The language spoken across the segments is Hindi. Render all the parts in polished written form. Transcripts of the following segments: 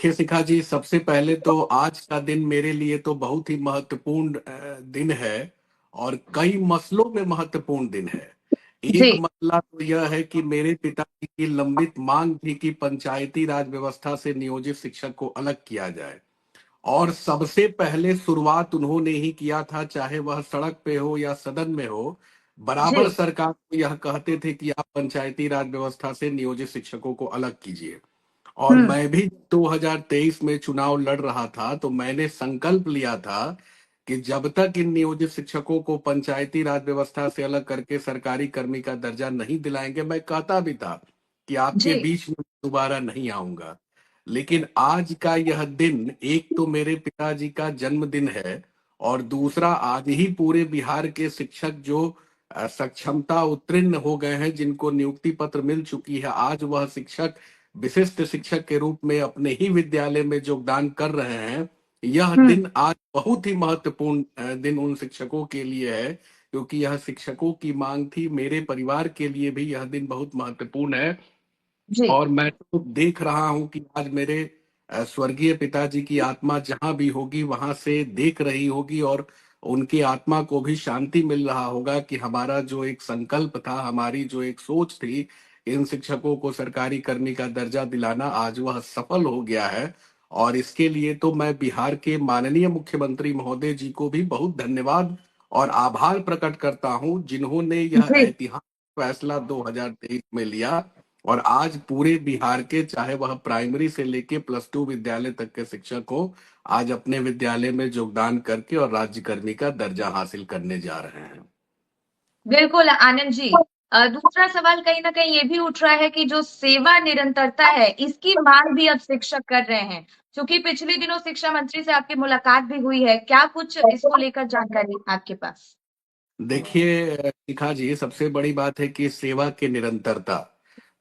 देखिए शिखा जी, सबसे पहले तो आज का दिन मेरे लिए तो बहुत ही महत्वपूर्ण दिन है और कई मसलों में महत्वपूर्ण दिन है। जी। एक मसला तो यह है कि मेरे पिताजी की लंबित मांग थी कि पंचायती राज व्यवस्था से नियोजित शिक्षक को अलग किया जाए और सबसे पहले शुरुआत उन्होंने ही किया था, चाहे वह सड़क पे हो या सदन में हो। बराबर जी। सरकार को यह कहते थे कि आप पंचायती राज व्यवस्था से नियोजित शिक्षकों को अलग कीजिए। और हम्म। मैं भी 2023 में चुनाव लड़ रहा था तो मैंने संकल्प लिया था कि जब तक इन नियोजित शिक्षकों को पंचायती राज व्यवस्था से अलग करके सरकारी कर्मी का दर्जा नहीं दिलाएंगे, मैं कहता भी था कि आपके जी। बीच में दोबारा नहीं आऊंगा। लेकिन आज का यह दिन, एक तो मेरे पिताजी का जन्मदिन है और दूसरा आज ही पूरे बिहार के शिक्षक जो सक्षमता उत्तीर्ण हो गए हैं, जिनको नियुक्ति पत्र मिल चुकी है, आज वह शिक्षक विशिष्ट शिक्षक के रूप में अपने ही विद्यालय में योगदान कर रहे हैं। यह हम्म। दिन आज बहुत ही महत्वपूर्ण दिन उन शिक्षकों के लिए है, क्योंकि यह शिक्षकों की मांग थी। मेरे परिवार के लिए भी यह दिन बहुत महत्वपूर्ण है। जी। और मैं तो देख रहा हूं कि आज मेरे स्वर्गीय पिताजी की आत्मा जहां भी होगी वहां से देख रही होगी और उनकी आत्मा को भी शांति मिल रहा होगा कि हमारा जो एक संकल्प था, हमारी जो एक सोच थी, इन शिक्षकों को सरकारी कर्मी का दर्जा दिलाना, आज वह सफल हो गया है। और इसके लिए तो मैं बिहार के माननीय मुख्यमंत्री महोदय जी को भी बहुत धन्यवाद और आभार प्रकट करता हूं, जिन्होंने यह जी। ऐतिहासिक फैसला 2023 में लिया और आज पूरे बिहार के, चाहे वह प्राइमरी से लेके +2 विद्यालय तक के शिक्षक हो, आज अपने विद्यालय में योगदान करके और राज्यकर्मी का दर्जा हासिल करने जा रहे हैं। बिल्कुल आनंद जी। दूसरा सवाल कहीं ना कहीं ये भी उठ रहा है कि जो सेवा निरंतरता है इसकी मांग भी अब शिक्षक कर रहे हैं। क्योंकि पिछले दिनों शिक्षा मंत्री से आपकी मुलाकात भी हुई है, क्या कुछ इसको लेकर जानकारी आपके पास? देखिए शिखा जी, सबसे बड़ी बात है कि सेवा की निरंतरता।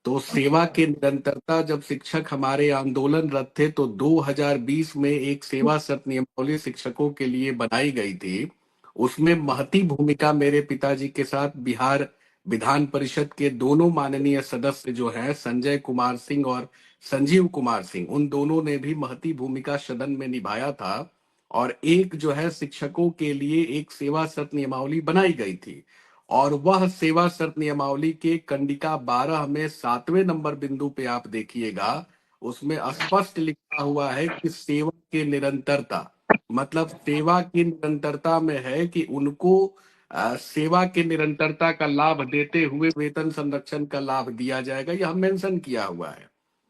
तो सेवा की निरंतरता, जब शिक्षक हमारे आंदोलनरत थे तो 2020 में एक सेवा शर्त नियमावली शिक्षकों के लिए बनाई गई थी। उसमें महती भूमिका मेरे पिताजी के साथ बिहार विधान परिषद के दोनों माननीय सदस्य जो हैं, संजय कुमार सिंह और संजीव कुमार सिंह, उन दोनों ने भी महती भूमिका सदन में निभाया था। और एक जो है शिक्षकों के लिए एक सेवा शर्त नियमावली बनाई गई थी। और वह सेवा शर्त नियमावली के कंडिका 12 में 7वें नंबर बिंदु पे आप देखिएगा, उसमें स्पष्ट लिखा हुआ है कि सेवा की निरंतरता, मतलब सेवा की निरंतरता में है कि उनको सेवा की निरंतरता का लाभ देते हुए वेतन संरक्षण का लाभ दिया जाएगा, यह मेंशन किया हुआ है।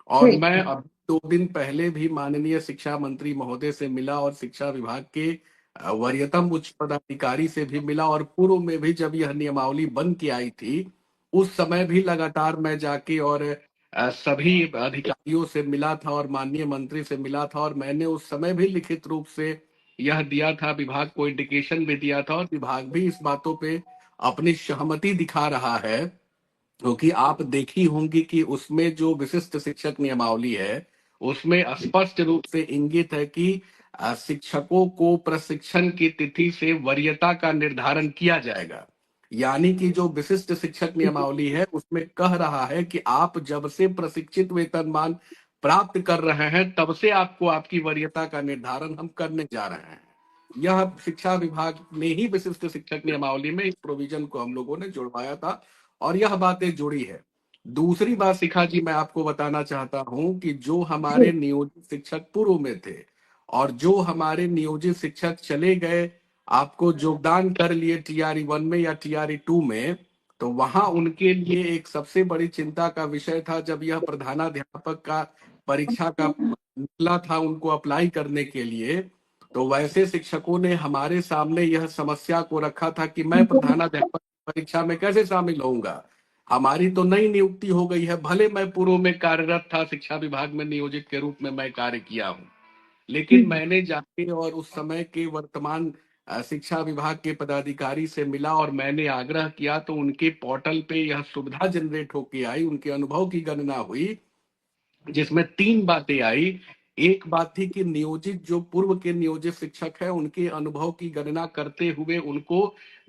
और जी। मैं अब 2 दिन पहले भी माननीय शिक्षा मंत्री महोदय से मिला और शिक्षा विभाग के वरीयतम उच्च पदाधिकारी से भी मिला, और पूर्व में भी जब यह नियमावली बन के आई थी, उस समय भी लगातार मैं जाके और सभी अधिकारियों से मिला था और माननीय मंत्री से मिला था, और मैंने उस समय भी लिखित रूप से यह दिया था, विभाग को इंडिकेशन भी दिया था, और विभाग भी इस बातों पे अपनी सहमति दिखा रहा है। क्योंकि आप देखी होंगी कि उसमें जो विशिष्ट शिक्षक नियमावली है, उसमें स्पष्ट रूप से इंगित है कि शिक्षकों को प्रशिक्षण की तिथि से वरीयता का निर्धारण किया जाएगा। यानी कि जो विशिष्ट शिक्षक नियमावली है उसमें कह रहा है कि आप जब से प्रशिक्षित वेतनमान प्राप्त कर रहे हैं, तब से आपको आपकी वरीयता का निर्धारण हम करने जा रहे हैं। यह शिक्षा विभाग ने ही विशिष्ट शिक्षक नियमावली में इस प्रोविजन को हम लोगों ने जुड़वाया था और यह बातें जुड़ी है। दूसरी बात शिखा जी, मैं आपको बताना चाहता हूं कि जो हमारे जी। नियोजित शिक्षक पूर्व में थे और जो हमारे नियोजित शिक्षक चले गए, आपको योगदान कर लिए TRE 1 में या TRE 2 में, तो वहां उनके लिए एक सबसे बड़ी चिंता का विषय था, जब यह प्रधानाध्यापक का परीक्षा का निकला था उनको अप्लाई करने के लिए, तो वैसे शिक्षकों ने हमारे सामने यह समस्या को रखा था कि मैं प्रधानाध्यापक परीक्षा में कैसे शामिल होऊंगा। हमारी तो नई नियुक्ति हो गई है, भले मैं पूर्व में कार्यरत था, शिक्षा विभाग में नियोजित के रूप में मैं कार्य किया हूं, लेकिन मैंने जाके और उस समय के वर्तमान शिक्षा विभाग के पदाधिकारी से मिला और मैंने आग्रह किया, तो उनके पोर्टल पे यह सुविधा जनरेट होके आई, उनके अनुभव की गणना हुई, जिसमें 3 बातें आई। एक बात थी कि नियोजित, जो पूर्व के नियोजित शिक्षक है, उनके अनुभव की गणना करते हुए उनको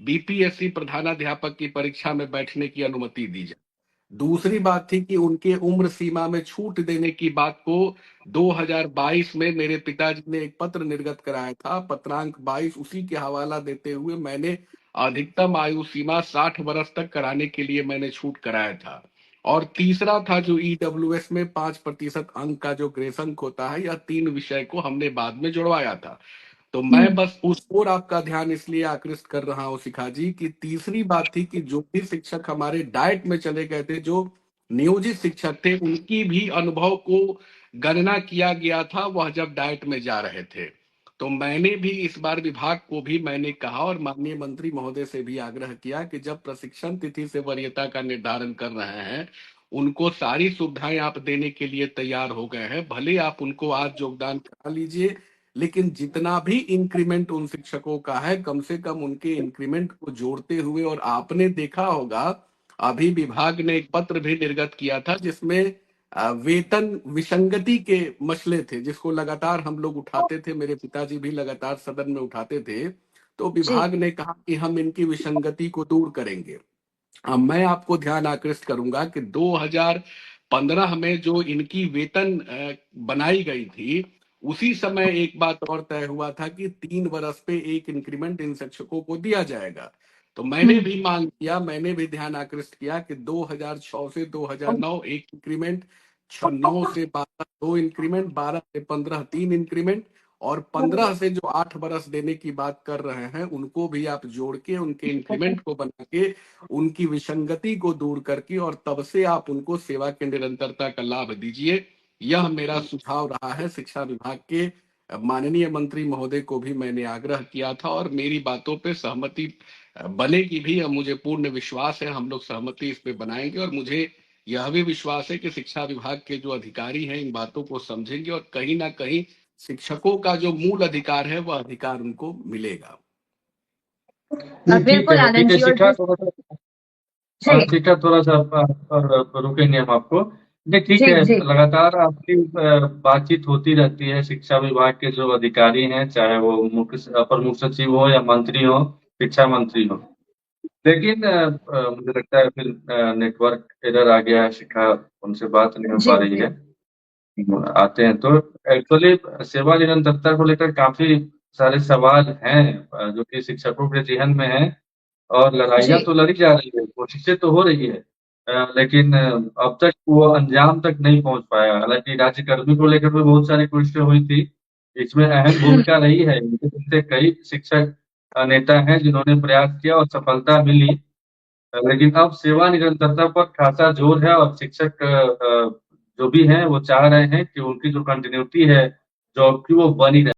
BPSC प्रधानाध्यापक की परीक्षा में बैठने की अनुमति दी जाए। दूसरी बात थी कि उनके उम्र सीमा में छूट देने की बात को 2022 में मेरे पिताजी ने एक पत्र निर्गत कराया था, पत्रांक 22, उसी के हवाला देते हुए मैंने अधिकतम आयु सीमा 60 वर्ष तक कराने के लिए मैंने छूट कराया था। और तीसरा था जो ईडब्ल्यूएस में 5% अंक का जो ग्रेस अंक होता है, यह 3 विषय को हमने बाद में जुड़वाया था। तो मैं बस उस ओर आपका ध्यान इसलिए आकृष्ट कर रहा हूं शिखा जी, कि तीसरी बात थी कि जो भी शिक्षक हमारे डाइट में चले गए थे, जो नियोजित शिक्षक थे, उनकी भी अनुभव को गणना किया गया था वह जब डाइट में जा रहे थे। तो मैंने भी इस बार विभाग को भी मैंने कहा और माननीय मंत्री महोदय से भी आग्रह किया कि जब प्रशिक्षण तिथि से वरीयता का निर्धारण कर रहे हैं, उनको सारी सुविधाएं आप देने के लिए तैयार हो गए हैं, भले आप उनको आज योगदान करा लीजिए, लेकिन जितना भी इंक्रीमेंट उन शिक्षकों का है, कम से कम उनके इंक्रीमेंट को जोड़ते हुए। और आपने देखा होगा, अभी विभाग ने एक पत्र भी निर्गत किया था जिसमें वेतन विसंगति के मसले थे, जिसको लगातार हम लोग उठाते थे, मेरे पिताजी भी लगातार सदन में उठाते थे। तो जी, विभाग ने कहा कि हम इनकी विसंगति को दूर करेंगे। अब मैं आपको ध्यान आकृष्ट करूंगा कि 2015 में जो इनकी वेतन बनाई गई थी, उसी समय एक बात और तय हुआ था कि 3 वर्ष पे एक इंक्रीमेंट इन शिक्षकों को दिया जाएगा। तो मैंने भी मांग किया, मैंने भी ध्यान आकृष्ट किया कि 2006 से 2009 एक इंक्रीमेंट, 9 से 12 2 इंक्रीमेंट, 12 से 15 3 इंक्रीमेंट, और 15 से जो 8 वर्ष देने की बात कर रहे हैं, उनको भी आप जोड़ के उनके इंक्रीमेंट को बना के उनकी विसंगति को दूर करके और तब से आप उनको सेवा के निरंतरता का लाभ दीजिए। यह मेरा सुझाव रहा है। शिक्षा विभाग के माननीय मंत्री महोदय को भी मैंने आग्रह किया था और मेरी बातों पे सहमति बनेगी भी। अब मुझे पूर्ण विश्वास है हम लोग सहमति इस पे बनाएंगे, और मुझे यह भी विश्वास है कि शिक्षा विभाग के जो अधिकारी हैं इन बातों को समझेंगे और कहीं ना कहीं शिक्षकों का जो मूल अधिकार है वह अधिकार उनको मिलेगा। नहीं, बिल्कुल आनंद ठीक है जी। और शिखा, थोड़ा सा जी, शिखा, थोड़ा सा रोकेंगे हम आपको। नहीं, ठीक जी, है, जी, लगातार आपकी बातचीत होती रहती है शिक्षा विभाग के जो अधिकारी हैं, चाहे वो मुख्य अपर मुख्य सचिव हो या मंत्री हो, शिक्षा मंत्री हो। लेकिन मुझे लगता है फिर नेटवर्क एरर आ गया है, शिखा उनसे बात नहीं हो जी, पा रही जी, है। आते हैं तो एक्चुअली सेवा निरंतरता को लेकर काफी सारे सवाल हैं जो कि शिक्षकों के जेहन में हैं, और जी, लड़ाइयाँ तो लड़ी जा रही है, कोशिशें तो हो रही है, लेकिन अब तक वो अंजाम तक नहीं पहुंच पाया। हालांकि राज्यकर्मी को लेकर भी बहुत सारी कोशिशें हुई थी, इसमें अहम भूमिका रही है, इनके पीछे कई शिक्षक नेता हैं जिन्होंने प्रयास किया और सफलता मिली। लेकिन अब सेवा निरंतरता पर खासा जोर है, और शिक्षक जो भी हैं वो चाह रहे हैं कि उनकी जो कंटिन्यूटी है जॉब की, वो बनी रहे।